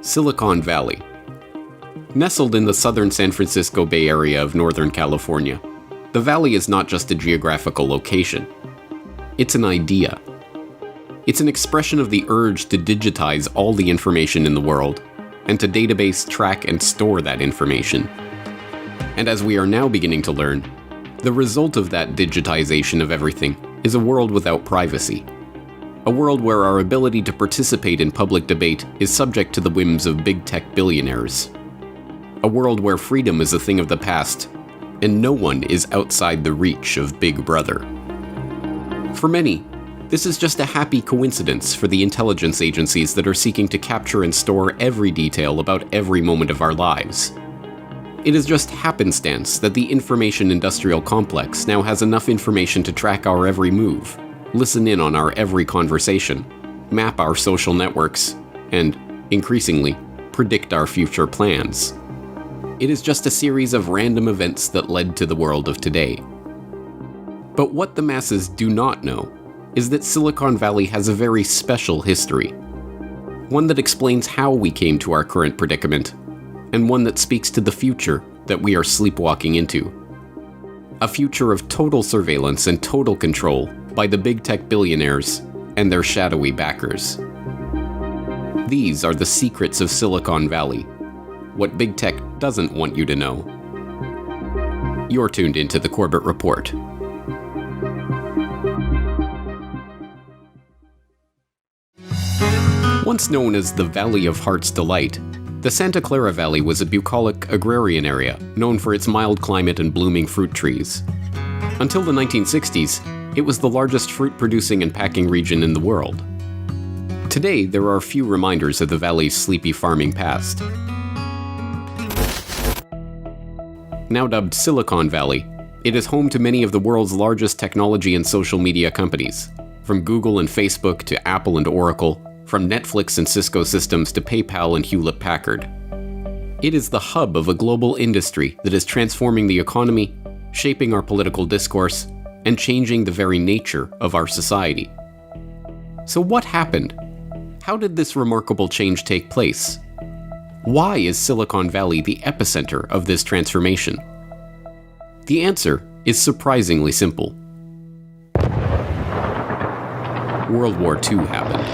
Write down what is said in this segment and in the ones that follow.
Silicon Valley. Nestled in the southern San Francisco Bay Area of Northern California, the valley is not just a geographical location. It's an idea. It's an expression of the urge to digitize all the information in the world, and to database, track, and store that information. And as we are now beginning to learn, the result of that digitization of everything is a world without privacy. A world where our ability to participate in public debate is subject to the whims of big tech billionaires. A world where freedom is a thing of the past, and no one is outside the reach of Big Brother. For many, this is just a happy coincidence for the intelligence agencies that are seeking to capture and store every detail about every moment of our lives. It is just happenstance that the information industrial complex now has enough information to track our every move, listen in on our every conversation, map our social networks, and, increasingly, predict our future plans. It is just a series of random events that led to the world of today. But what the masses do not know is that Silicon Valley has a very special history. One that explains how we came to our current predicament, and one that speaks to the future that we are sleepwalking into. A future of total surveillance and total control by the big tech billionaires and their shadowy backers. These are the secrets of Silicon Valley. What big tech doesn't want you to know. You're tuned into the Corbett Report. Once known as the Valley of Heart's Delight, the Santa Clara Valley was a bucolic agrarian area known for its mild climate and blooming fruit trees. Until the 1960s, it was the largest fruit-producing and packing region in the world. Today, there are few reminders of the valley's sleepy farming past. Now dubbed Silicon Valley, it is home to many of the world's largest technology and social media companies, from Google and Facebook to Apple and Oracle, from Netflix and Cisco Systems to PayPal and Hewlett-Packard. It is the hub of a global industry that is transforming the economy, shaping our political discourse, and changing the very nature of our society. So what happened? How did this remarkable change take place? Why is Silicon Valley the epicenter of this transformation? The answer is surprisingly simple. World War II happened.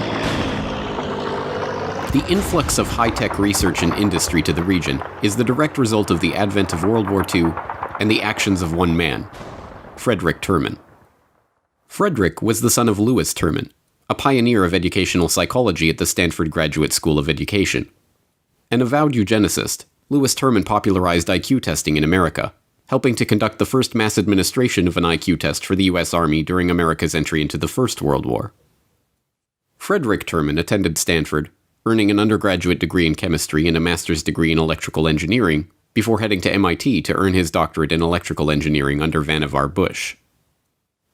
The influx of high-tech research and industry to the region is the direct result of the advent of World War II and the actions of one man, Frederick Terman. Frederick was the son of Louis Terman, a pioneer of educational psychology at the Stanford Graduate School of Education. An avowed eugenicist, Louis Terman popularized IQ testing in America, helping to conduct the first mass administration of an IQ test for the U.S. Army during America's entry into the First World War. Frederick Terman attended Stanford, earning an undergraduate degree in chemistry and a master's degree in electrical engineering, before heading to MIT to earn his doctorate in electrical engineering under Vannevar Bush.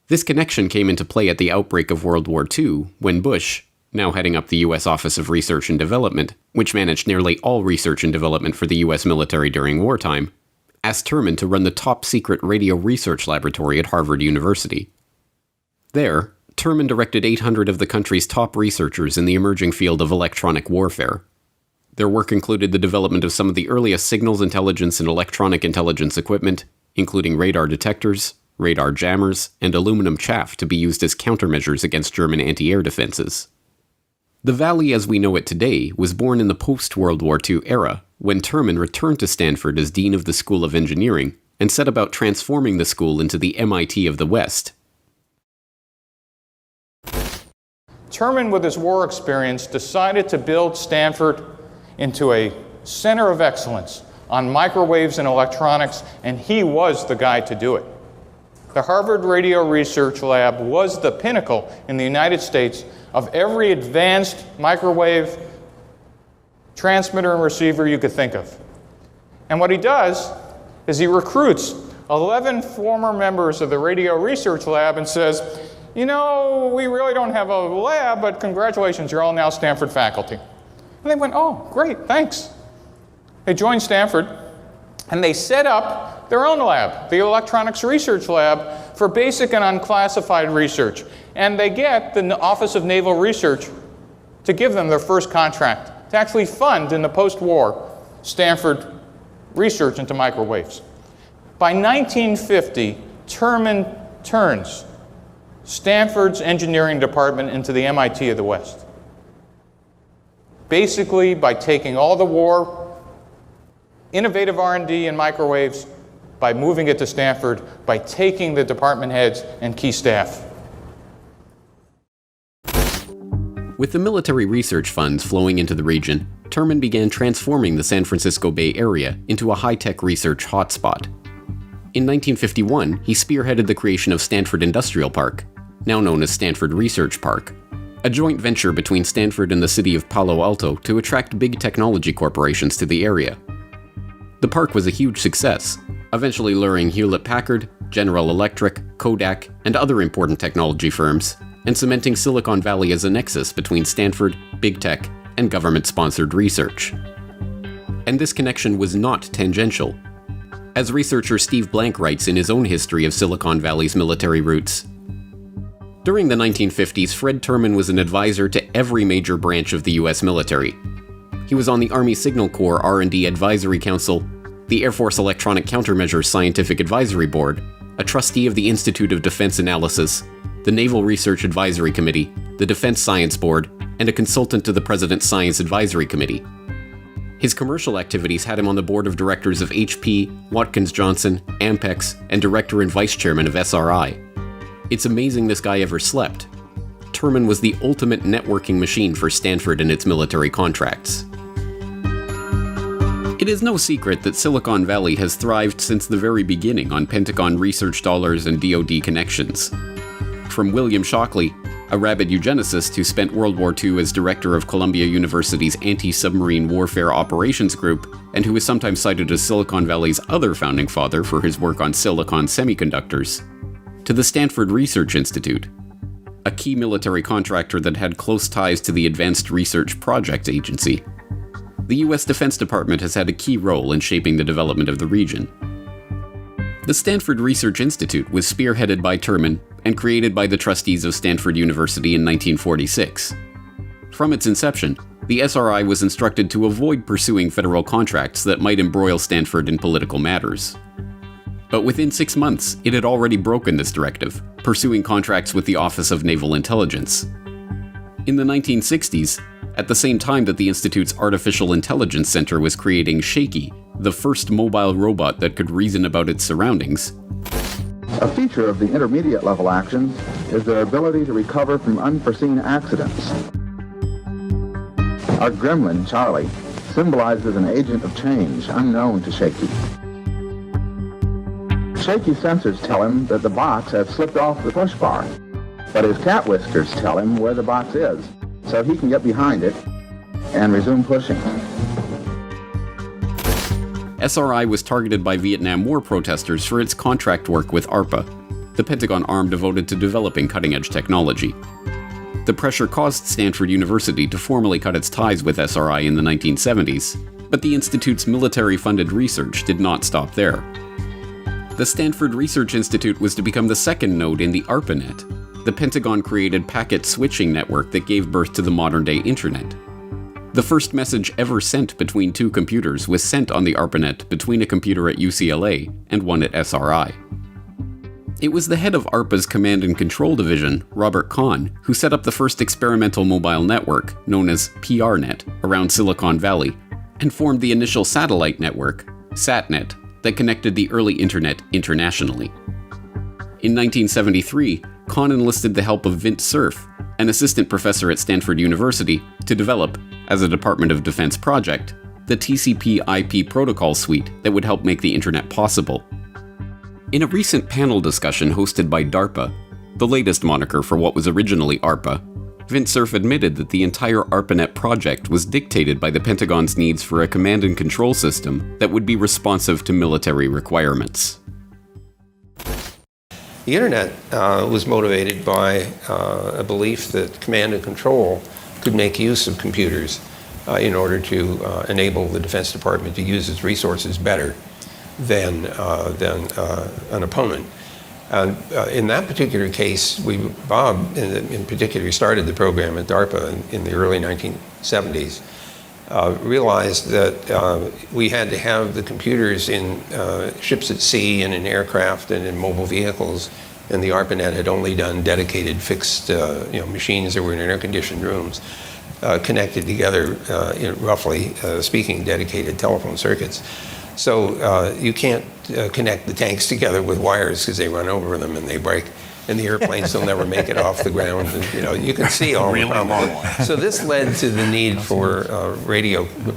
This connection came into play at the outbreak of World War II, when Bush, now heading up the U.S. Office of Research and Development, which managed nearly all research and development for the U.S. military during wartime, asked Terman to run the top-secret radio research laboratory at Harvard University. There, Terman directed 800 of the country's top researchers in the emerging field of electronic warfare. Their work included the development of some of the earliest signals intelligence and electronic intelligence equipment, including radar detectors, radar jammers, and aluminum chaff to be used as countermeasures against German anti-air defenses. The Valley as we know it today was born in the post-World War II era, when Terman returned to Stanford as Dean of the School of Engineering and set about transforming the school into the MIT of the West. Terman, with his war experience, decided to build Stanford into a center of excellence on microwaves and electronics, and he was the guy to do it. The Harvard Radio Research Lab was the pinnacle in the United States of every advanced microwave transmitter and receiver you could think of. And what he does is he recruits 11 former members of the Radio Research Lab and says, you know, we really don't have a lab, but congratulations, you're all now Stanford faculty. And they went, oh, great, thanks. They joined Stanford, and they set up their own lab, the Electronics Research Lab, for basic and unclassified research. And they get the Office of Naval Research to give them their first contract to actually fund in the post-war Stanford research into microwaves. By 1950, Terman turns Stanford's engineering department into the MIT of the West. Basically, by taking all the war, innovative R&D in microwaves, by moving it to Stanford, by taking the department heads and key staff. With the military research funds flowing into the region, Terman began transforming the San Francisco Bay Area into a high-tech research hotspot. In 1951, he spearheaded the creation of Stanford Industrial Park, now known as Stanford Research Park, a joint venture between Stanford and the city of Palo Alto to attract big technology corporations to the area. The park was a huge success, eventually luring Hewlett-Packard, General Electric, Kodak, and other important technology firms, and cementing Silicon Valley as a nexus between Stanford, big tech, and government-sponsored research. And this connection was not tangential. As researcher Steve Blank writes in his own history of Silicon Valley's military roots, during the 1950s, Fred Terman was an advisor to every major branch of the U.S. military. He was on the Army Signal Corps R&D Advisory Council, the Air Force Electronic Countermeasures Scientific Advisory Board, a trustee of the Institute of Defense Analysis, the Naval Research Advisory Committee, the Defense Science Board, and a consultant to the President's Science Advisory Committee. His commercial activities had him on the board of directors of HP, Watkins Johnson, Ampex, and director and vice chairman of SRI. It's amazing this guy ever slept. Terman was the ultimate networking machine for Stanford and its military contracts. It is no secret that Silicon Valley has thrived since the very beginning on Pentagon research dollars and DoD connections. From William Shockley, a rabid eugenicist who spent World War II as director of Columbia University's Anti-Submarine Warfare Operations Group, and who is sometimes cited as Silicon Valley's other founding father for his work on silicon semiconductors, to the Stanford Research Institute, a key military contractor that had close ties to the Advanced Research Projects Agency. The U.S. Defense Department has had a key role in shaping the development of the region. The Stanford Research Institute was spearheaded by Terman and created by the trustees of Stanford University in 1946. From its inception, the SRI was instructed to avoid pursuing federal contracts that might embroil Stanford in political matters. But within 6 months, it had already broken this directive, pursuing contracts with the Office of Naval Intelligence. In the 1960s, at the same time that the Institute's Artificial Intelligence Center was creating Shaky, the first mobile robot that could reason about its surroundings. A feature of the intermediate level actions is their ability to recover from unforeseen accidents. Our gremlin, Charlie, symbolizes an agent of change unknown to Shaky. Shaky sensors tell him that the box has slipped off the push bar, but his cat whiskers tell him where the box is, so he can get behind it and resume pushing. SRI was targeted by Vietnam War protesters for its contract work with ARPA, the Pentagon arm devoted to developing cutting-edge technology. The pressure caused Stanford University to formally cut its ties with SRI in the 1970s, but the Institute's military-funded research did not stop there. The Stanford Research Institute was to become the second node in the ARPANET, the Pentagon-created packet switching network that gave birth to the modern-day Internet. The first message ever sent between two computers was sent on the ARPANET between a computer at UCLA and one at SRI. It was the head of ARPA's Command and Control Division, Robert Kahn, who set up the first experimental mobile network, known as PRNet, around Silicon Valley, and formed the initial satellite network, SatNet, that connected the early Internet internationally. In 1973, Kahn enlisted the help of Vint Cerf, an assistant professor at Stanford University, to develop, as a Department of Defense project, the TCP/IP protocol suite that would help make the Internet possible. In a recent panel discussion hosted by DARPA, the latest moniker for what was originally ARPA, Vint Cerf admitted that the entire ARPANET project was dictated by the Pentagon's needs for a command and control system that would be responsive to military requirements. The Internet was motivated by a belief that command and control could make use of computers in order to enable the Defense Department to use its resources better than an opponent. And in that particular case, Bob in particular started the program at DARPA in the early 1970s. realized that we had to have the computers in ships at sea and in aircraft and in mobile vehicles, and the ARPANET had only done dedicated fixed machines that were in air-conditioned rooms, connected together, roughly speaking, dedicated telephone circuits. So you can't connect the tanks together with wires because they run over them and they break. And the airplanes will never make it off the ground. And, you can see all the problems. So this led to the need for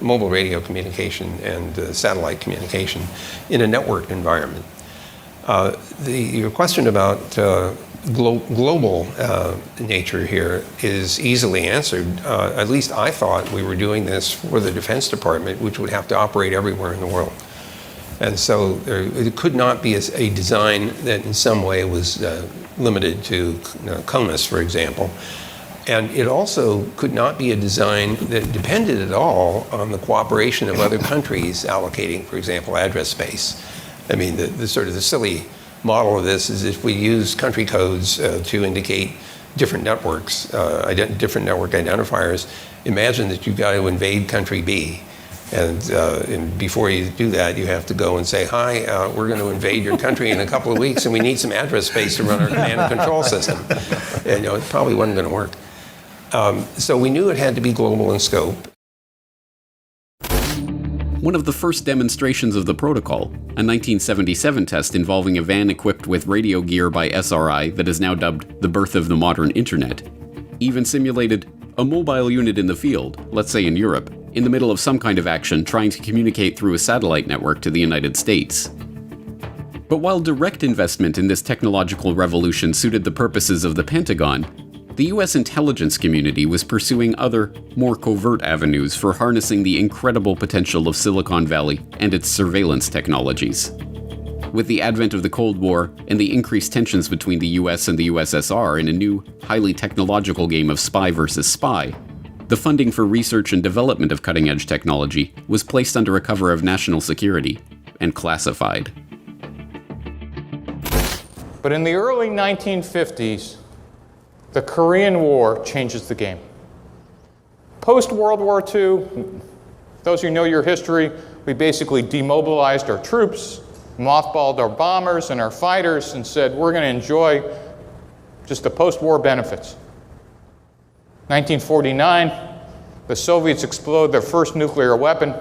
mobile radio communication and satellite communication in a networked environment. Your question about global nature here is easily answered. At least I thought we were doing this for the Defense Department, which would have to operate everywhere in the world. And so it could not be a design that in some way was limited to CONUS, for example. And it also could not be a design that depended at all on the cooperation of other countries allocating, for example, address space. I mean, the sort of the silly model of this is if we use country codes to indicate different networks, different network identifiers, imagine that you've got to invade country B. And before you do that, you have to go and say, hi, we're going to invade your country in a couple of weeks, and we need some address space to run our command and control system. And it probably wasn't going to work. So we knew it had to be global in scope. One of the first demonstrations of the protocol, a 1977 test involving a van equipped with radio gear by SRI that is now dubbed the birth of the modern internet, even simulated a mobile unit in the field, let's say in Europe, in the middle of some kind of action trying to communicate through a satellite network to the United States. But while direct investment in this technological revolution suited the purposes of the Pentagon, the US intelligence community was pursuing other, more covert avenues for harnessing the incredible potential of Silicon Valley and its surveillance technologies. With the advent of the Cold War and the increased tensions between the US and the USSR in a new, highly technological game of spy versus spy, the funding for research and development of cutting-edge technology was placed under a cover of national security and classified. But in the early 1950s, the Korean War changes the game. Post-World War II, those who know your history, we basically demobilized our troops, mothballed our bombers and our fighters, and said, we're going to enjoy just the post-war benefits. 1949, the Soviets explode their first nuclear weapon.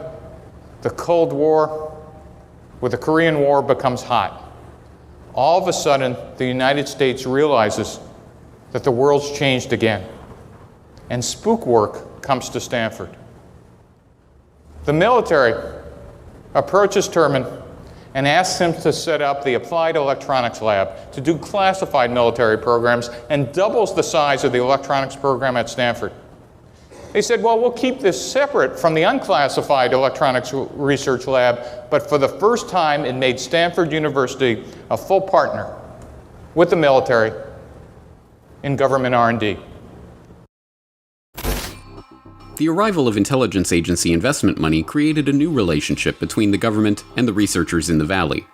The Cold War with the Korean War becomes hot. All of a sudden, the United States realizes that the world's changed again. And spook work comes to Stanford. The military approaches Terman and asks him to set up the Applied Electronics Lab to do classified military programs and doubles the size of the electronics program at Stanford. They said, well, we'll keep this separate from the unclassified electronics research lab, but for the first time, it made Stanford University a full partner with the military in government R&D. The arrival of intelligence agency investment money created a new relationship between the government and the researchers in the Valley.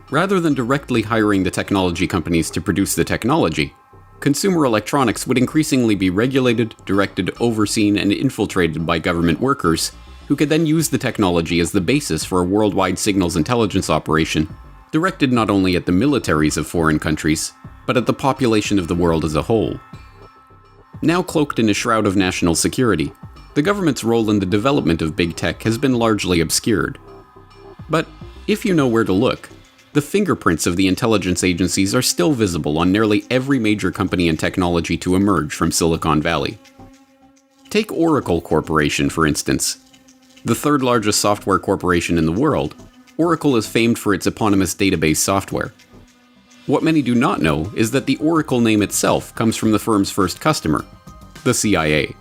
Rather than directly hiring the technology companies to produce the technology, consumer electronics would increasingly be regulated, directed, overseen, and infiltrated by government workers, who could then use the technology as the basis for a worldwide signals intelligence operation, directed not only at the militaries of foreign countries, but at the population of the world as a whole. Now cloaked in a shroud of national security, the government's role in the development of big tech has been largely obscured. But if you know where to look, the fingerprints of the intelligence agencies are still visible on nearly every major company and technology to emerge from Silicon Valley. Take Oracle Corporation, for instance. The third largest software corporation in the world, Oracle is famed for its eponymous database software. What many do not know is that the Oracle name itself comes from the firm's first customer, the CIA.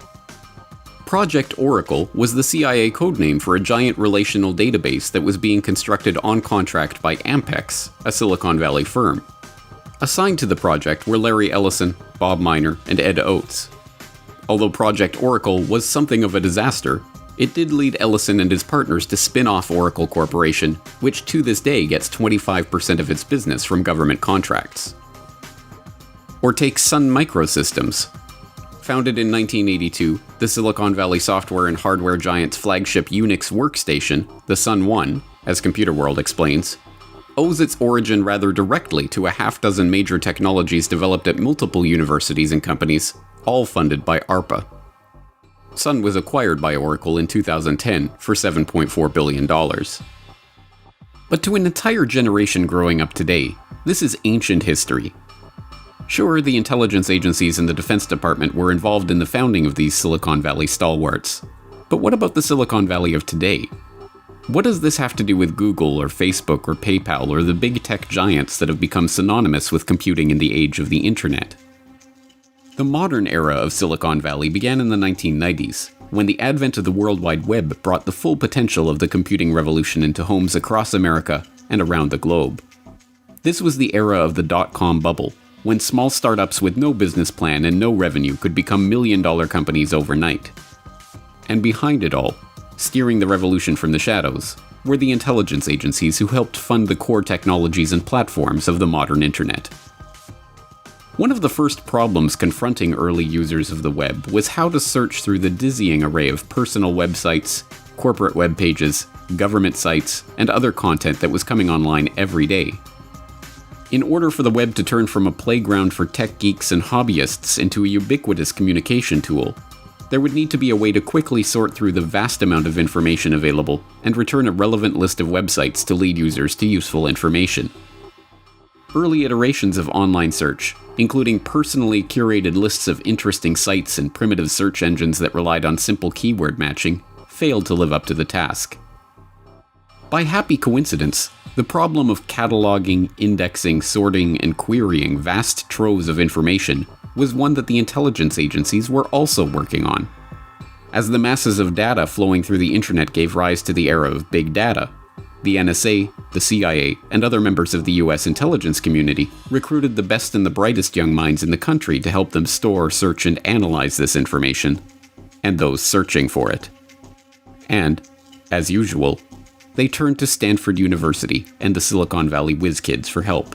Project Oracle was the CIA codename for a giant relational database that was being constructed on contract by Ampex, a Silicon Valley firm. Assigned to the project were Larry Ellison, Bob Miner, and Ed Oates. Although Project Oracle was something of a disaster, it did lead Ellison and his partners to spin off Oracle Corporation, which to this day gets 25% of its business from government contracts. Or take Sun Microsystems. Founded in 1982, the Silicon Valley software and hardware giant's flagship Unix workstation, the Sun 1, as Computer World explains, owes its origin rather directly to a half-dozen major technologies developed at multiple universities and companies, all funded by ARPA. Sun was acquired by Oracle in 2010 for $7.4 billion. But to an entire generation growing up today, this is ancient history. Sure, the intelligence agencies and the Defense Department were involved in the founding of these Silicon Valley stalwarts. But what about the Silicon Valley of today? What does this have to do with Google or Facebook or PayPal or the big tech giants that have become synonymous with computing in the age of the internet? The modern era of Silicon Valley began in the 1990s, when the advent of the World Wide Web brought the full potential of the computing revolution into homes across America and around the globe. This was the era of the dot-com bubble, when small startups with no business plan and no revenue could become million-dollar companies overnight. And behind it all, steering the revolution from the shadows, were the intelligence agencies who helped fund the core technologies and platforms of the modern internet. One of the first problems confronting early users of the web was how to search through the dizzying array of personal websites, corporate web pages, government sites, and other content that was coming online every day. In order for the web to turn from a playground for tech geeks and hobbyists into a ubiquitous communication tool, there would need to be a way to quickly sort through the vast amount of information available and return a relevant list of websites to lead users to useful information. Early iterations of online search, including personally curated lists of interesting sites and primitive search engines that relied on simple keyword matching, failed to live up to the task. By happy coincidence, the problem of cataloging, indexing, sorting, and querying vast troves of information was one that the intelligence agencies were also working on. As the masses of data flowing through the internet gave rise to the era of big data, the NSA, the CIA, and other members of the US intelligence community recruited the best and the brightest young minds in the country to help them store, search, and analyze this information, and those searching for it. And, as usual, they turned to Stanford University and the Silicon Valley whiz kids for help.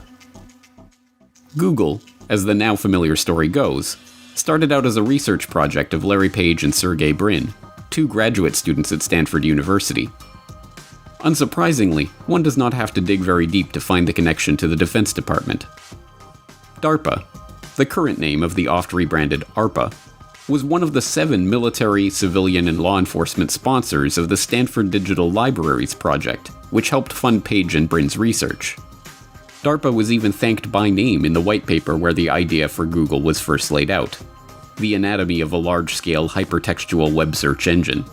Google, as the now familiar story goes, started out as a research project of Larry Page and Sergey Brin, two graduate students at Stanford University. Unsurprisingly, one does not have to dig very deep to find the connection to the Defense Department. DARPA, the current name of the oft-rebranded ARPA, was one of the 7 military, civilian, and law enforcement sponsors of the Stanford Digital Libraries project, which helped fund Page and Brin's research. DARPA was even thanked by name in the white paper where the idea for Google was first laid out: the anatomy of a large-scale hypertextual web search engine.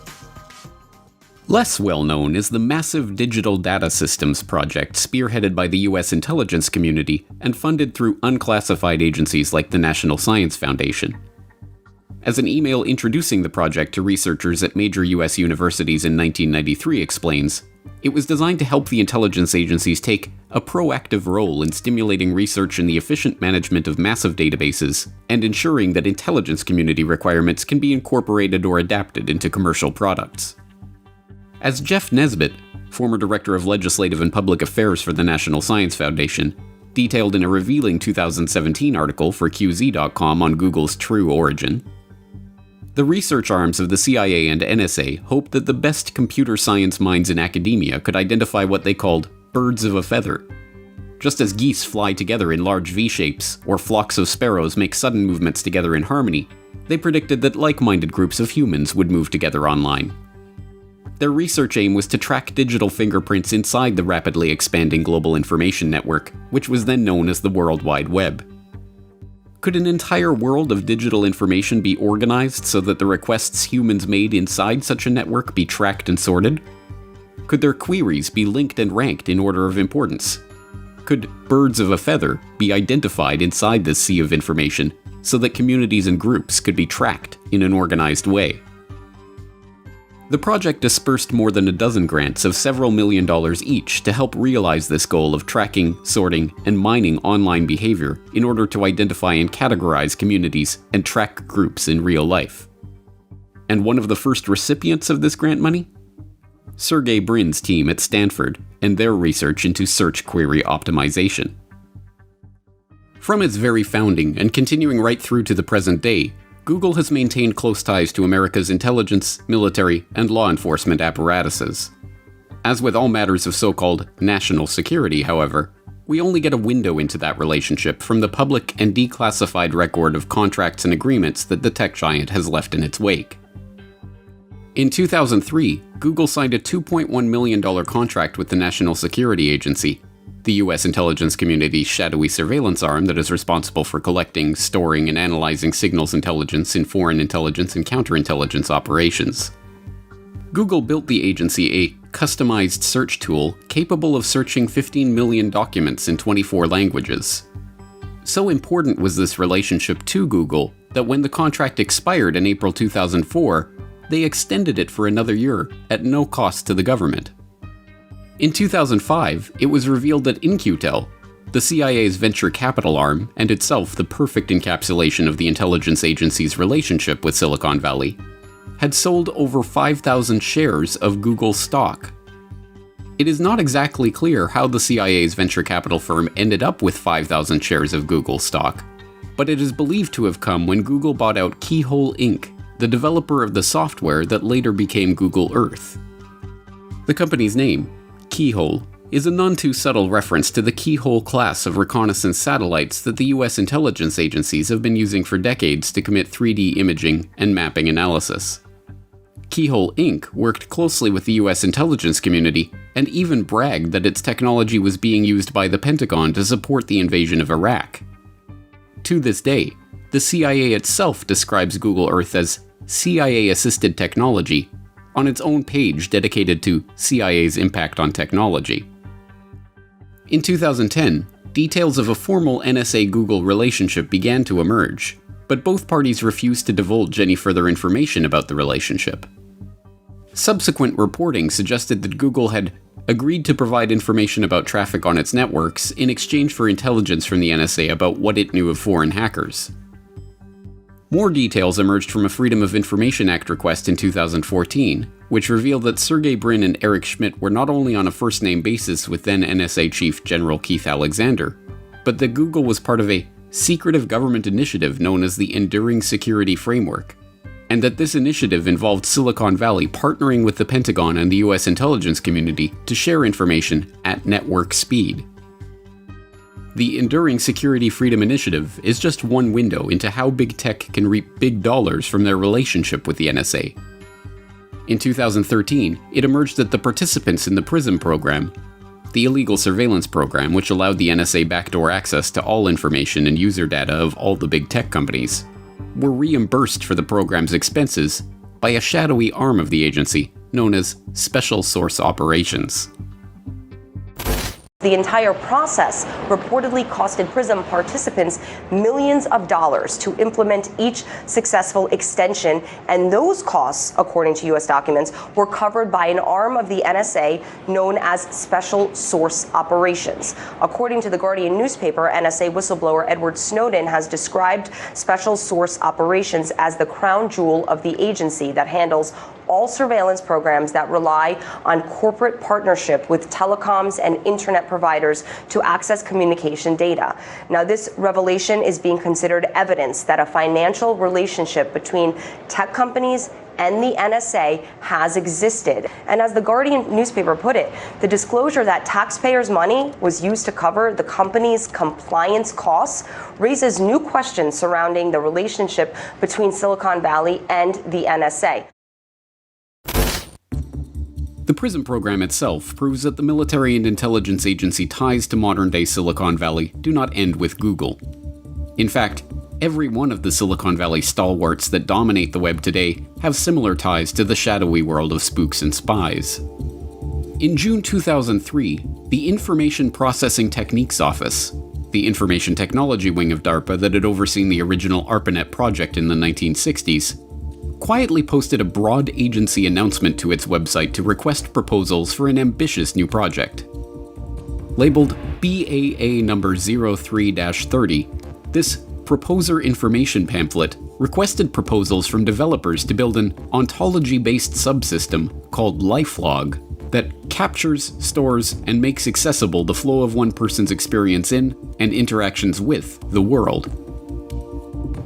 Less well-known is the massive digital data systems project spearheaded by the US intelligence community and funded through unclassified agencies like the National Science Foundation. As an email introducing the project to researchers at major US universities in 1993 explains, it was designed to help the intelligence agencies take a proactive role in stimulating research in the efficient management of massive databases and ensuring that intelligence community requirements can be incorporated or adapted into commercial products. As Jeff Nesbitt, former Director of Legislative and Public Affairs for the National Science Foundation, detailed in a revealing 2017 article for QZ.com on Google's true origin, the research arms of the CIA and NSA hoped that the best computer science minds in academia could identify what they called birds of a feather. Just as geese fly together in large V-shapes, or flocks of sparrows make sudden movements together in harmony, they predicted that like-minded groups of humans would move together online. Their research aim was to track digital fingerprints inside the rapidly expanding global information network, which was then known as the World Wide Web. Could an entire world of digital information be organized so that the requests humans made inside such a network be tracked and sorted? Could their queries be linked and ranked in order of importance? Could birds of a feather be identified inside this sea of information so that communities and groups could be tracked in an organized way? The project dispersed more than a dozen grants of several $1 million each to help realize this goal of tracking, sorting, and mining online behavior in order to identify and categorize communities and track groups in real life. And one of the first recipients of this grant money? Sergey Brin's team at Stanford and their research into search query optimization. From its very founding and continuing right through to the present day, Google has maintained close ties to America's intelligence, military, and law enforcement apparatuses. As with all matters of so-called national security, however, we only get a window into that relationship from the public and declassified record of contracts and agreements that the tech giant has left in its wake. In 2003, Google signed a $2.1 million contract with the National Security Agency, the U.S. intelligence community's shadowy surveillance arm that is responsible for collecting, storing, and analyzing signals intelligence in foreign intelligence and counterintelligence operations. Google built the agency a customized search tool capable of searching 15 million documents in 24 languages. So important was this relationship to Google that when the contract expired in April 2004, they extended it for another year at no cost to the government. In 2005, it was revealed that In-Q-Tel, the CIA's venture capital arm and itself the perfect encapsulation of the intelligence agency's relationship with Silicon Valley, had sold over 5,000 shares of Google stock. It is not exactly clear how the CIA's venture capital firm ended up with 5,000 shares of Google stock, but it is believed to have come when Google bought out Keyhole Inc., the developer of the software that later became Google Earth. The company's name, Keyhole, is a none-too-subtle reference to the Keyhole class of reconnaissance satellites that the US intelligence agencies have been using for decades to commit 3D imaging and mapping analysis. Keyhole Inc. worked closely with the US intelligence community and even bragged that its technology was being used by the Pentagon to support the invasion of Iraq. To this day, the CIA itself describes Google Earth as CIA-assisted technology on its own page dedicated to CIA's impact on technology. In 2010, details of a formal NSA-Google relationship began to emerge, but both parties refused to divulge any further information about the relationship. Subsequent reporting suggested that Google had agreed to provide information about traffic on its networks in exchange for intelligence from the NSA about what it knew of foreign hackers. More details emerged from a Freedom of Information Act request in 2014, which revealed that Sergey Brin and Eric Schmidt were not only on a first-name basis with then NSA Chief General Keith Alexander, but that Google was part of a secretive government initiative known as the Enduring Security Framework, and that this initiative involved Silicon Valley partnering with the Pentagon and the US intelligence community to share information at network speed. The Enduring Security Freedom Initiative is just one window into how big tech can reap big dollars from their relationship with the NSA. In 2013, it emerged that the participants in the PRISM program, the illegal surveillance program which allowed the NSA backdoor access to all information and user data of all the big tech companies, were reimbursed for the program's expenses by a shadowy arm of the agency known as Special Source Operations. The entire process reportedly costed PRISM participants millions of dollars to implement each successful extension, and those costs, according to U.S. documents, were covered by an arm of the NSA known as Special Source Operations. According to the Guardian newspaper, NSA whistleblower Edward Snowden has described Special Source Operations as the crown jewel of the agency that handles all surveillance programs that rely on corporate partnership with telecoms and internet providers to access communication data. Now, this revelation is being considered evidence that a financial relationship between tech companies and the NSA has existed. And as the Guardian newspaper put it, the disclosure that taxpayers' money was used to cover the company's compliance costs raises new questions surrounding the relationship between Silicon Valley and the NSA. The PRISM program itself proves that the military and intelligence agency ties to modern-day Silicon Valley do not end with Google. In fact, every one of the Silicon Valley stalwarts that dominate the web today have similar ties to the shadowy world of spooks and spies. In June 2003, the Information Processing Techniques Office, the information technology wing of DARPA that had overseen the original ARPANET project in the 1960s, quietly posted a broad agency announcement to its website to request proposals for an ambitious new project. Labeled BAA number 03-30, this proposer information pamphlet requested proposals from developers to build an ontology-based subsystem called LifeLog that captures, stores, and makes accessible the flow of one person's experience in and interactions with the world.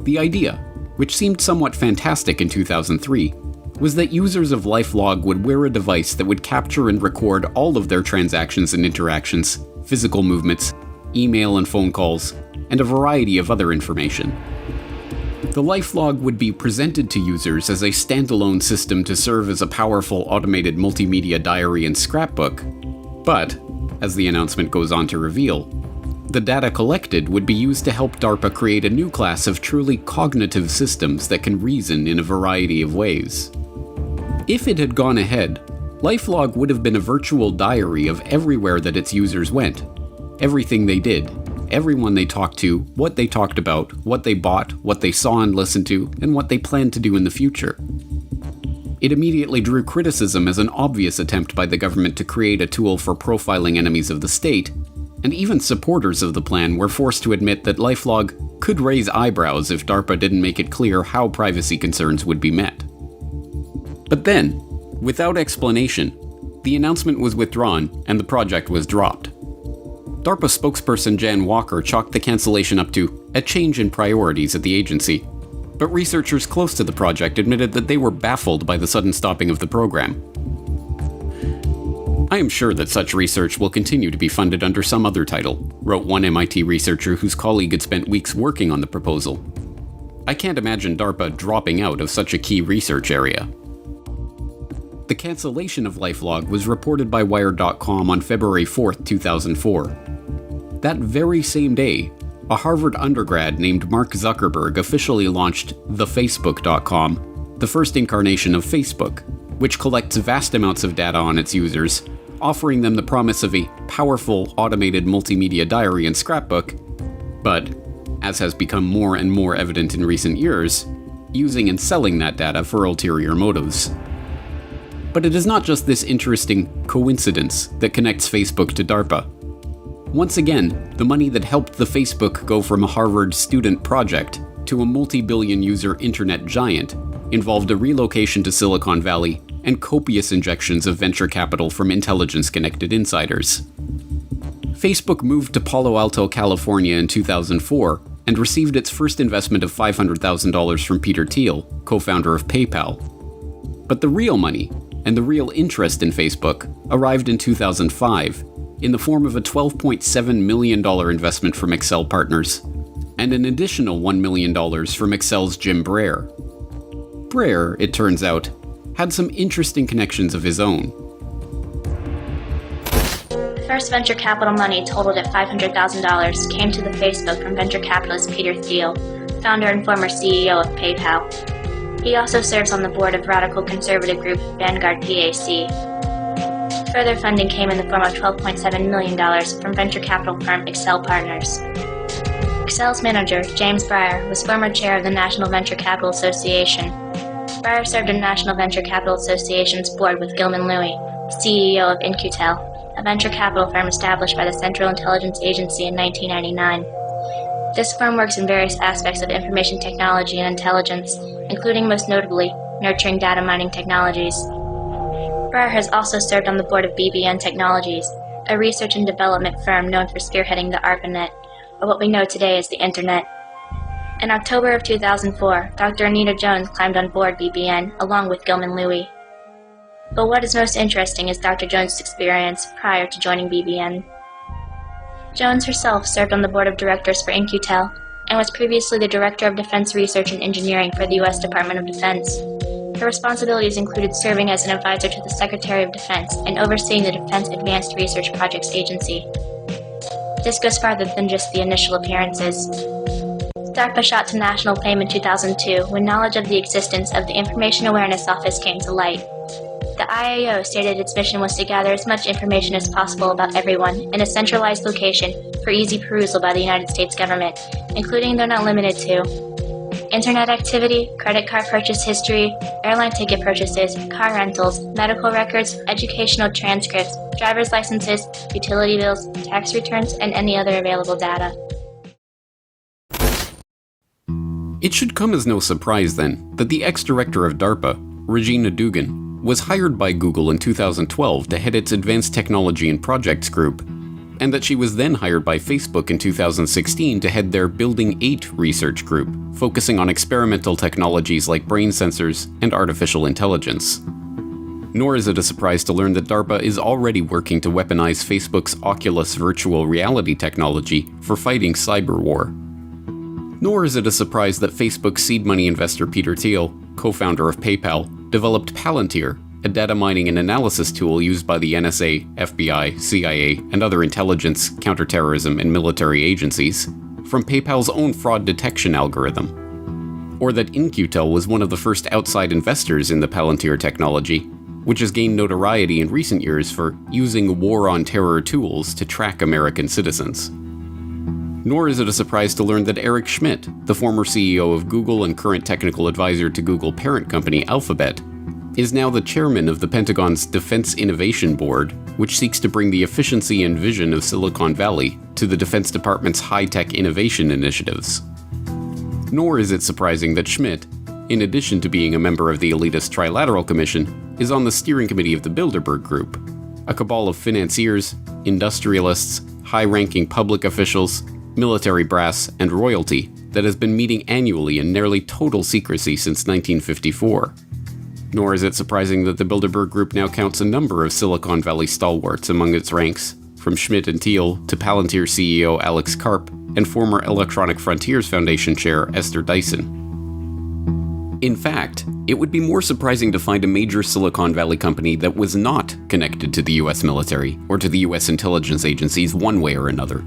The idea which seemed somewhat fantastic in 2003, was that users of LifeLog would wear a device that would capture and record all of their transactions and interactions, physical movements, email and phone calls, and a variety of other information. The LifeLog would be presented to users as a standalone system to serve as a powerful automated multimedia diary and scrapbook, but, as the announcement goes on to reveal, the data collected would be used to help DARPA create a new class of truly cognitive systems that can reason in a variety of ways. If it had gone ahead, LifeLog would have been a virtual diary of everywhere that its users went, everything they did, everyone they talked to, what they talked about, what they bought, what they saw and listened to, and what they planned to do in the future. It immediately drew criticism as an obvious attempt by the government to create a tool for profiling enemies of the state, and even supporters of the plan were forced to admit that LifeLog could raise eyebrows if DARPA didn't make it clear how privacy concerns would be met. But then, without explanation, the announcement was withdrawn and the project was dropped. DARPA spokesperson Jan Walker chalked the cancellation up to a change in priorities at the agency, but researchers close to the project admitted that they were baffled by the sudden stopping of the program. I am sure that such research will continue to be funded under some other title, wrote one MIT researcher whose colleague had spent weeks working on the proposal. I can't imagine DARPA dropping out of such a key research area. The cancellation of LifeLog was reported by Wired.com on February 4, 2004. That very same day, a Harvard undergrad named Mark Zuckerberg officially launched thefacebook.com, the first incarnation of Facebook, which collects vast amounts of data on its users, offering them the promise of a powerful automated multimedia diary and scrapbook, but, as has become more and more evident in recent years, using and selling that data for ulterior motives. But it is not just this interesting coincidence that connects Facebook to DARPA. Once again, the money that helped the Facebook go from a Harvard student project to a multi-billion user internet giant involved a relocation to Silicon Valley and copious injections of venture capital from intelligence-connected insiders. Facebook moved to Palo Alto, California in 2004 and received its first investment of $500,000 from Peter Thiel, co-founder of PayPal. But the real money, and the real interest in Facebook, arrived in 2005, in the form of a $12.7 million investment from Accel Partners, and an additional $1 million from Accel's Jim Breyer. Breyer, it turns out, had some interesting connections of his own. The first venture capital money totaled at $500,000 came to the Facebook from venture capitalist Peter Thiel, founder and former CEO of PayPal. He also serves on the board of radical conservative group Vanguard PAC. Further funding came in the form of $12.7 million from venture capital firm Accel Partners. Accel's manager, James Breyer, was former chair of the National Venture Capital Association. Breyer served on National Venture Capital Association's board with Gilman Louie, CEO of In-Q-Tel, a venture capital firm established by the Central Intelligence Agency in 1999. This firm works in various aspects of information technology and intelligence, including most notably, nurturing data mining technologies. Breyer has also served on the board of BBN Technologies, a research and development firm known for spearheading the ARPANET, or what we know today as the Internet. In October of 2004, Dr. Anita Jones climbed on board BBN along with Gilman Louie. But what is most interesting is Dr. Jones' experience prior to joining BBN. Jones herself served on the board of directors for In-Q-Tel and was previously the Director of Defense Research and Engineering for the U.S. Department of Defense. Her responsibilities included serving as an advisor to the Secretary of Defense and overseeing the Defense Advanced Research Projects Agency. This goes farther than just the initial appearances. DARPA shot to national fame in 2002 when knowledge of the existence of the Information Awareness Office came to light. The IAO stated its mission was to gather as much information as possible about everyone in a centralized location for easy perusal by the United States government, including though not limited to internet activity, credit card purchase history, airline ticket purchases, car rentals, medical records, educational transcripts, driver's licenses, utility bills, tax returns, and any other available data. It should come as no surprise, then, that the ex-director of DARPA, Regina Dugan, was hired by Google in 2012 to head its Advanced Technology and Projects Group, and that she was then hired by Facebook in 2016 to head their Building 8 research group, focusing on experimental technologies like brain sensors and artificial intelligence. Nor is it a surprise to learn that DARPA is already working to weaponize Facebook's Oculus virtual reality technology for fighting cyber war. Nor is it a surprise that Facebook seed money investor Peter Thiel, co-founder of PayPal, developed Palantir, a data mining and analysis tool used by the NSA, FBI, CIA, and other intelligence, counterterrorism, and military agencies, from PayPal's own fraud detection algorithm. Or that In-Q-Tel was one of the first outside investors in the Palantir technology, which has gained notoriety in recent years for using war on terror tools to track American citizens. Nor is it a surprise to learn that Eric Schmidt, the former CEO of Google and current technical advisor to Google parent company Alphabet, is now the chairman of the Pentagon's Defense Innovation Board, which seeks to bring the efficiency and vision of Silicon Valley to the Defense Department's high-tech innovation initiatives. Nor is it surprising that Schmidt, in addition to being a member of the elitist Trilateral Commission, is on the steering committee of the Bilderberg Group, a cabal of financiers, industrialists, high-ranking public officials, military brass, and royalty that has been meeting annually in nearly total secrecy since 1954. Nor is it surprising that the Bilderberg Group now counts a number of Silicon Valley stalwarts among its ranks, from Schmidt and Thiel to Palantir CEO Alex Karp and former Electronic Frontiers Foundation chair Esther Dyson. In fact, it would be more surprising to find a major Silicon Valley company that was not connected to the US military or to the US intelligence agencies one way or another.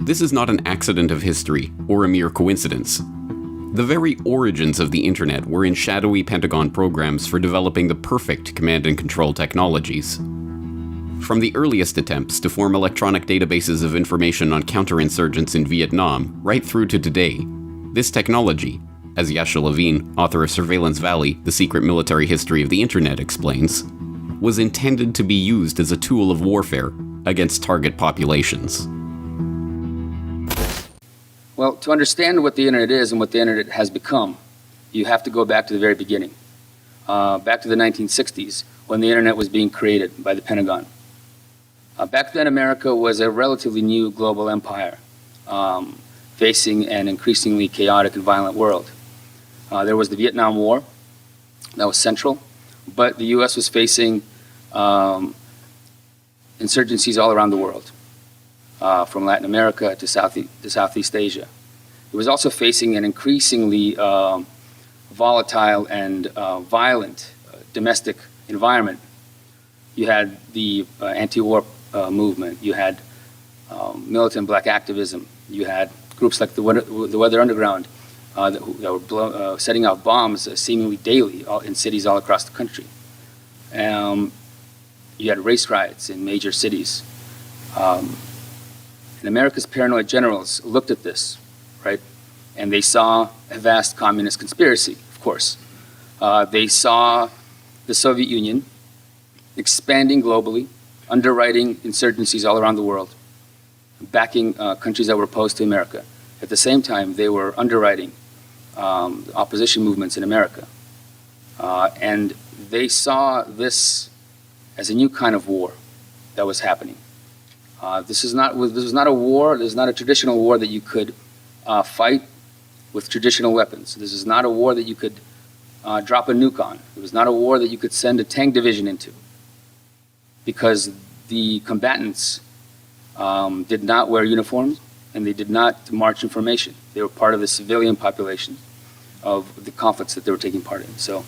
This is not an accident of history or a mere coincidence. The very origins of the internet were in shadowy Pentagon programs for developing the perfect command and control technologies. From the earliest attempts to form electronic databases of information on counterinsurgents in Vietnam, right through to today, this technology, as Yasha Levine, author of Surveillance Valley, The Secret Military History of the Internet, explains, was intended to be used as a tool of warfare against target populations. Well, to understand what the internet is and what the internet has become, you have to go back to the very beginning, back to the 1960s, when the internet was being created by the Pentagon. Back then, America was a relatively new global empire, facing an increasingly chaotic and violent world. There was the Vietnam War, that was central, but the U.S. was facing insurgencies all around the world. From Latin America to Southeast Asia. It was also facing an increasingly volatile and violent domestic environment. You had the anti-war movement. You had militant black activism. You had groups like the Weather Underground that were setting out bombs seemingly daily in cities all across the country. You had race riots in major cities. And America's paranoid generals looked at this, right? And they saw a vast communist conspiracy, of course. They saw the Soviet Union expanding globally, underwriting insurgencies all around the world, backing countries that were opposed to America. At the same time, they were underwriting opposition movements in America. And they saw this as a new kind of war that was happening. This was not a war. This is not a traditional war that you could fight with traditional weapons. This is not a war that you could drop a nuke on. It was not a war that you could send a tank division into, because the combatants did not wear uniforms and they did not march in formation. They were part of the civilian population of the conflicts that they were taking part in. So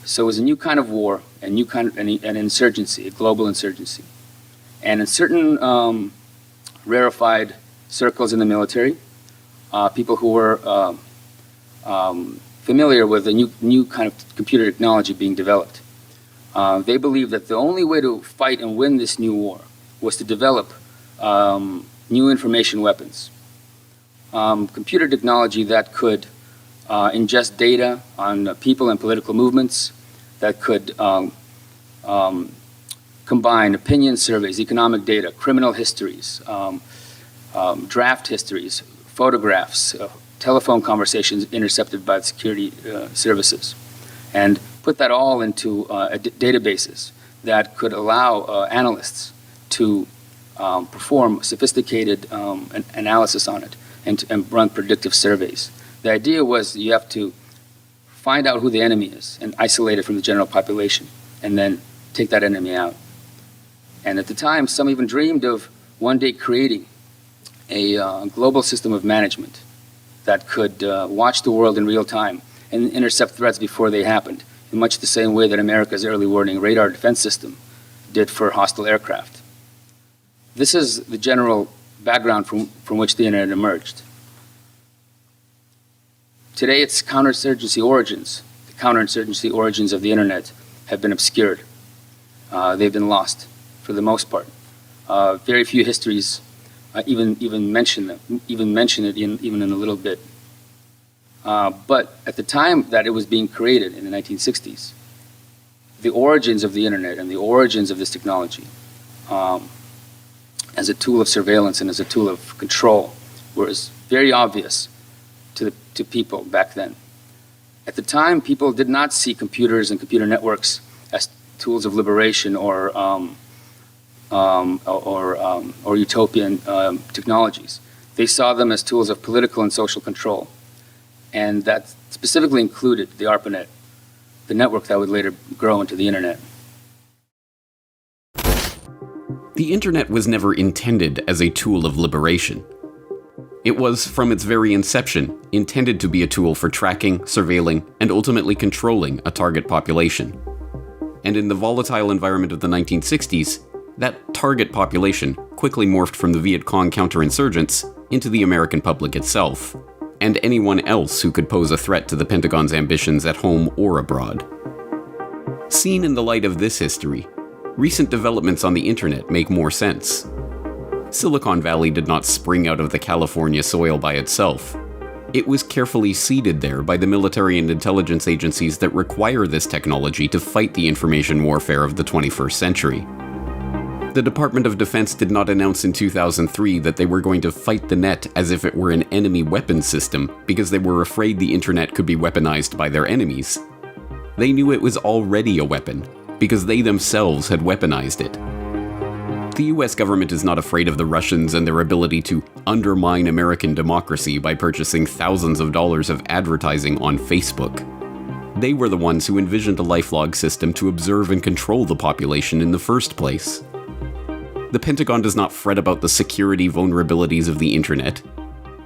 it was a new kind of war, an insurgency, a global insurgency. And in certain rarefied circles in the military, people who were familiar with the new kind of computer technology being developed, they believed that the only way to fight and win this new war was to develop new information weapons. Computer technology that could ingest data on people and political movements, that could combine opinion surveys, economic data, criminal histories, draft histories, photographs, telephone conversations intercepted by the security services, and put that all into databases that could allow analysts to perform sophisticated analysis on it and run predictive surveys. The idea was you have to find out who the enemy is and isolate it from the general population, and then take that enemy out. And at the time, some even dreamed of one day creating a global system of management that could watch the world in real time and intercept threats before they happened, in much the same way that America's early warning radar defense system did for hostile aircraft. This is the general background from which the internet emerged. Today, its counterinsurgency origins, the counterinsurgency origins of the internet, have been obscured. They've been lost, for the most part. Very few histories even mention it even in a little bit. But at the time that it was being created in the 1960s, the origins of the internet and the origins of this technology, as a tool of surveillance and as a tool of control, was very obvious to people back then. At the time, people did not see computers and computer networks as tools of liberation or utopian technologies. They saw them as tools of political and social control, and that specifically included the ARPANET, the network that would later grow into the internet. The internet was never intended as a tool of liberation. It was, from its very inception, intended to be a tool for tracking, surveilling, and ultimately controlling a target population. And in the volatile environment of the 1960s, that target population quickly morphed from the Viet Cong counterinsurgents into the American public itself, and anyone else who could pose a threat to the Pentagon's ambitions at home or abroad. Seen in the light of this history, recent developments on the internet make more sense. Silicon Valley did not spring out of the California soil by itself. It was carefully seeded there by the military and intelligence agencies that require this technology to fight the information warfare of the 21st century. The Department of Defense did not announce in 2003 that they were going to fight the net as if it were an enemy weapons system because they were afraid the internet could be weaponized by their enemies. They knew it was already a weapon because they themselves had weaponized it. The US government is not afraid of the Russians and their ability to undermine American democracy by purchasing thousands of dollars of advertising on Facebook. They were the ones who envisioned a lifelog system to observe and control the population in the first place. The Pentagon does not fret about the security vulnerabilities of the internet.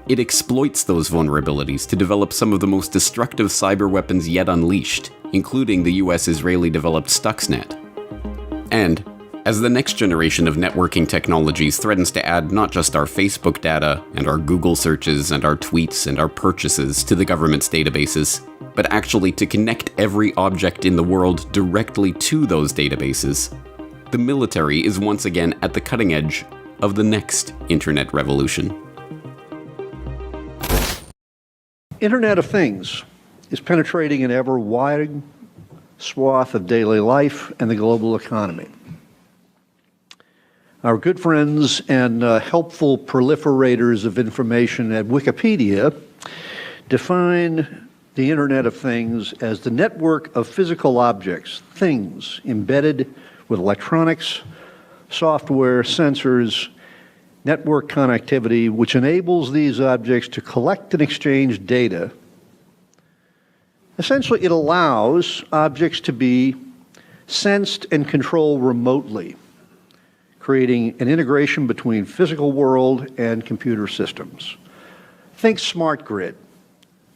It exploits those vulnerabilities to develop some of the most destructive cyber weapons yet unleashed, including the US-Israeli-developed Stuxnet. And as the next generation of networking technologies threatens to add not just our Facebook data and our Google searches and our tweets and our purchases to the government's databases, but actually to connect every object in the world directly to those databases, the military is once again at the cutting edge of the next internet revolution. Internet of Things is penetrating an ever widening swath of daily life and the global economy. Our good friends and helpful proliferators of information at Wikipedia define the Internet of Things as the network of physical objects, things embedded with electronics, software, sensors, network connectivity, which enables these objects to collect and exchange data. Essentially, it allows objects to be sensed and controlled remotely, creating an integration between physical world and computer systems. Think smart grid,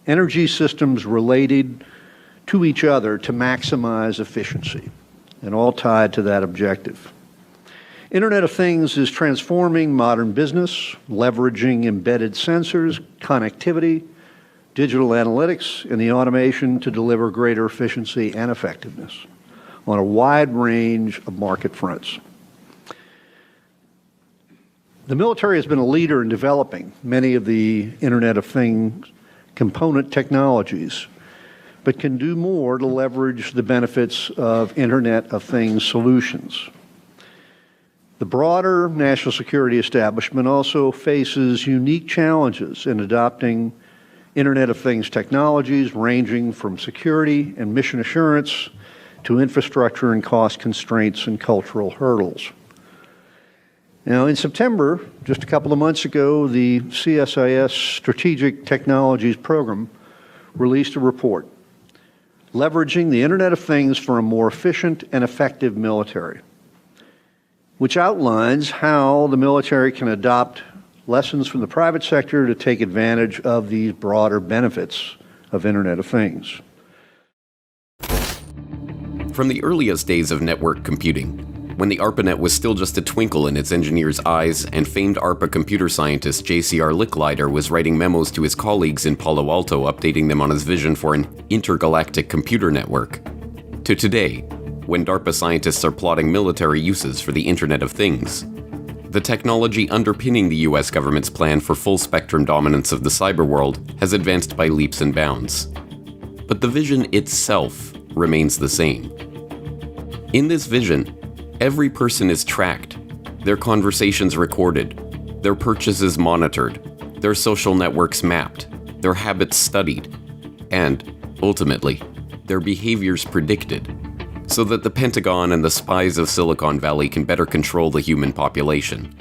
energy systems related to each other to maximize efficiency, and all tied to that objective. Internet of Things is transforming modern business, leveraging embedded sensors, connectivity, digital analytics, and the automation to deliver greater efficiency and effectiveness on a wide range of market fronts. The military has been a leader in developing many of the Internet of Things component technologies, but can do more to leverage the benefits of Internet of Things solutions. The broader national security establishment also faces unique challenges in adopting Internet of Things technologies ranging from security and mission assurance to infrastructure and cost constraints and cultural hurdles. Now, in September, just a couple of months ago, the CSIS Strategic Technologies Program released a report leveraging the Internet of Things for a more efficient and effective military, which outlines how the military can adopt lessons from the private sector to take advantage of these broader benefits of Internet of Things. From the earliest days of network computing, when the ARPANET was still just a twinkle in its engineers' eyes and famed ARPA computer scientist JCR Licklider was writing memos to his colleagues in Palo Alto updating them on his vision for an intergalactic computer network, to today, when DARPA scientists are plotting military uses for the Internet of Things. The technology underpinning the US government's plan for full-spectrum dominance of the cyber world has advanced by leaps and bounds. But the vision itself remains the same. In this vision, every person is tracked, their conversations recorded, their purchases monitored, their social networks mapped, their habits studied, and, ultimately, their behaviors predicted, so that the Pentagon and the spies of Silicon Valley can better control the human population.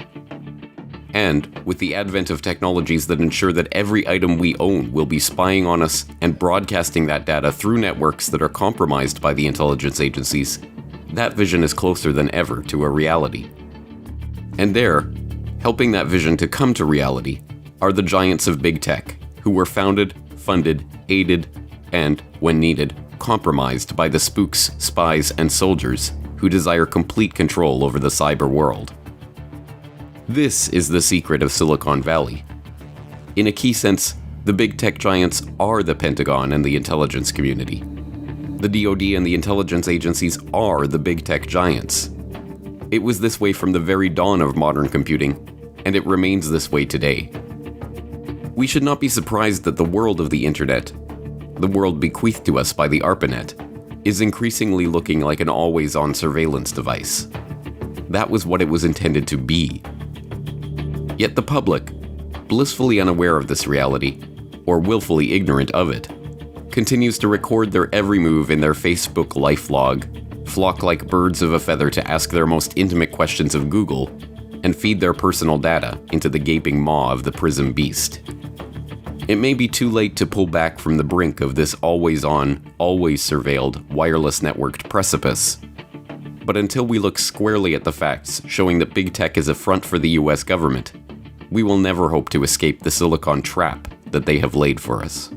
And, with the advent of technologies that ensure that every item we own will be spying on us and broadcasting that data through networks that are compromised by the intelligence agencies, that vision is closer than ever to a reality. And there, helping that vision to come to reality, are the giants of big tech, who were founded, funded, aided, and, when needed, compromised by the spooks, spies, and soldiers who desire complete control over the cyber world. This is the secret of Silicon Valley. In a key sense, the big tech giants are the Pentagon and the intelligence community. The DoD and the intelligence agencies are the big tech giants. It was this way from the very dawn of modern computing, and it remains this way today. We should not be surprised that the world of the Internet, the world bequeathed to us by the ARPANET, is increasingly looking like an always-on surveillance device. That was what it was intended to be. Yet the public, blissfully unaware of this reality, or willfully ignorant of it, continues to record their every move in their Facebook life log, flock like birds of a feather to ask their most intimate questions of Google, and feed their personal data into the gaping maw of the Prism beast. It may be too late to pull back from the brink of this always-on, always surveilled, wireless networked precipice. But until we look squarely at the facts showing that big tech is a front for the US government, we will never hope to escape the silicon trap that they have laid for us.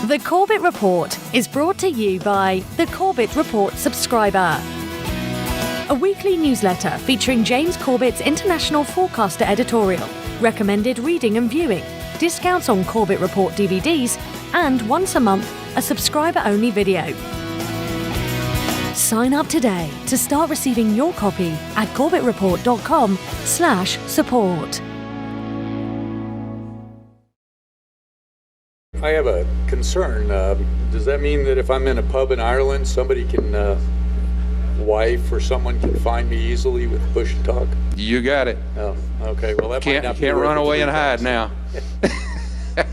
The Corbett Report is brought to you by the Corbett Report subscriber, a weekly newsletter featuring James Corbett's International Forecaster editorial, recommended reading and viewing, discounts on Corbett Report DVDs, and once a month, a subscriber-only video. Sign up today to start receiving your copy at corbettreport.com/support. I have a concern. Does that mean that if I'm in a pub in Ireland, somebody can, wife or someone can find me easily with push talk? You got it. Oh, okay. Well, that might not be can't run away and hide now. now.